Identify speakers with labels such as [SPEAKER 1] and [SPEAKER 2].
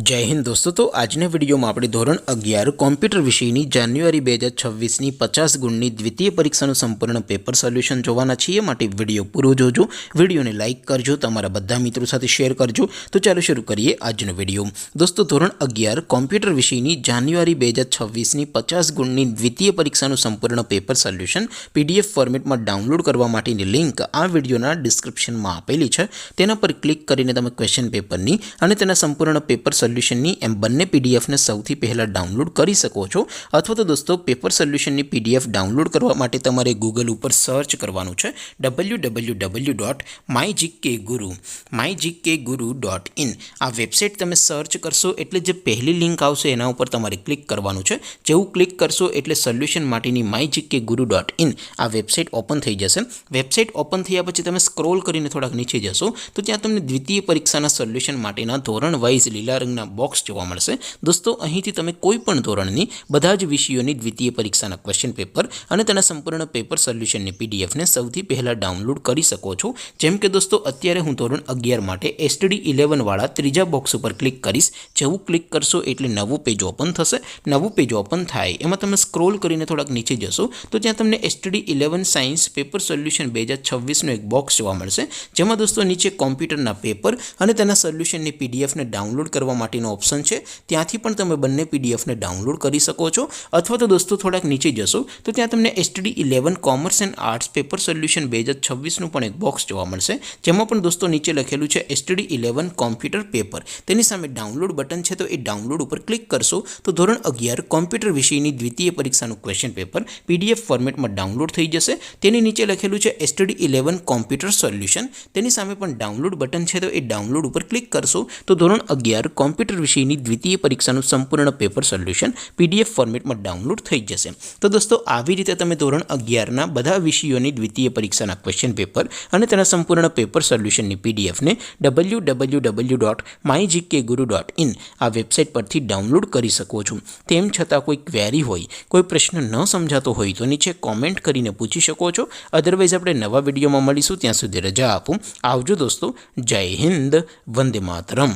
[SPEAKER 1] जय हिंद दोस्तों। तो આજના વિડીયોમાં આપણે ધોરણ 11 કોમ્પ્યુટર વિષયની જાન્યુઆરી 2026ની 50 ગુણની દ્વિતીય પરીક્ષાનું સંપૂર્ણ પેપર સોલ્યુશન જોવાના છીએ। માટે વિડીયો પૂરો જોજો, વિડીયોને લાઇક કરજો, તમારા બધા મિત્રો સાથે શેર કરજો। તો ચાલો શરૂ કરીએ આજનો વિડીયો। દોસ્તો ધોરણ 11 કોમ્પ્યુટર વિષયની જાન્યુઆરી 2026ની 50 ગુણની દ્વિતીય પરીક્ષાનું સંપૂર્ણ પેપર સોલ્યુશન PDF ફોર્મેટમાં ડાઉનલોડ કરવા માટેની લિંક આ વિડીયોના ડિસ્ક્રિપ્શનમાં આપેલી છે। તેના પર ક્લિક કરીને તમે ક્વેશ્ચન પેપરની અને તેના સંપૂર્ણ પેપર સોલ્યુશનની એમ બંને PDF ને સૌથી પહેલા ડાઉનલોડ કરી શકો છો। અથવા તો દોસ્તો પેપર સોલ્યુશનની PDF ડાઉનલોડ કરવા માટે તમારે ગૂગલ ઉપર સર્ચ કરવાનું છે www.mygkguru.in। આ વેબસાઇટ તમે સર્ચ કરશો એટલે જે પહેલી લિંક આવશે એના ઉપર તમારે ક્લિક કરવાનું છે। જેવું ક્લિક કરશો એટલે સોલ્યુશન માટેની mygkguru.in આ વેબસાઇટ ઓપન થઈ જશે। વેબસાઇટ ઓપન થયા પછી તમે સ્ક્રોલ કરીને થોડાક નીચે જશો તો ત્યાં તમને દ્વિતીય પરીક્ષાના સોલ્યુશન માટેના ધોરણ વાઇઝ લીલા રંગના બોક્સ જોવા મળશે। દોસ્તો અહીંથી તમે કોઈ પણ ધોરણની બધા જ વિષયોની દ્વિતીય પરીક્ષાના ક્વેશ્ચન પેપર અને તેના સંપૂર્ણ પેપર સોલ્યુશનની PDF ને સૌથી પહેલા ડાઉનલોડ કરી શકો છો। જેમ કે દોસ્તો અત્યારે હું ધોરણ 11 માટે STD 11 વાળા ત્રીજા બોક્સ ઉપર ક્લિક કરીશ। જેવું ક્લિક કરશો એટલે નવું પેજ ઓપન થશે। નવું પેજ ઓપન થાય એમાં તમે સ્ક્રોલ કરીને થોડાક નીચે જશો તો ત્યાં તમને STD 11 સાયન્સ પેપર સોલ્યુશન 2026 નો એક બોક્સ જોવા મળશે। જેમાં દોસ્તો નીચે કોમ્પ્યુટરના પેપર અને તેના સોલ્યુશનની PDF ને ડાઉનલોડ કરવા માટેનો ઓપ્શન છે। ત્યાંથી પણ તમે બંને PDF ને ડાઉનલોડ કરી શકો છો। અથવા તો દોસ્તો થોડાક નીચે જશો તો ત્યાં તમને STD 11 commerce and arts paper solution 2026 નું પણ એક બોક્સ જોવા મળશે। જેમાં પણ દોસ્તો નીચે લખેલું છે STD 11 કોમ્પ્યુટર પેપર, તેની સામે ડાઉનલોડ બટન છે તો એ ડાઉનલોડ ઉપર ક્લિક કરશો તો ધોરણ 11 કોમ્પ્યુટર વિષયની દ્વિતીય પરીક્ષાનું ક્વેશ્ચન પેપર PDF ફોર્મેટમાં ડાઉનલોડ થઈ જશે। તેની નીચે લખેલું છે STD 11 કોમ્પ્યુટર સોલ્યુશન, તેની સામે પણ ડાઉનલોડ બટન છે તો એ ડાઉનલોડ ઉપર ક્લિક કરશો તો ધોરણ 11 કોમ્પ્યુટર વિષયની દ્વિતીય પરીક્ષાનું સંપૂર્ણ પેપર સોલ્યુશન PDF ફોર્મેટમાં ડાઉનલોડ થઈ જશે। તો દોસ્તો આવી રીતે તમે ધોરણ 11ના બધા વિષયોની દ્વિતીય પરીક્ષાના ક્વેશ્ચન પેપર અને તેના સંપૂર્ણ પેપર સોલ્યુશનની PDF ને www.mygkguru.in આ વેબસાઇટ પરથી ડાઉનલોડ કરી શકો છો। તેમ છતાં કોઈ ક્વેરી હોય, કોઈ પ્રશ્ન ન સમજાતો હોય તો નીચે કોમેન્ટ કરીને પૂછી શકો છો। અધરવાઇઝ આપણે નવા વિડીયોમાં મળીશું, ત્યાં સુધી રજા આપો। આવજો દોસ્તો, જય હિન્દ, વંદે માતરમ।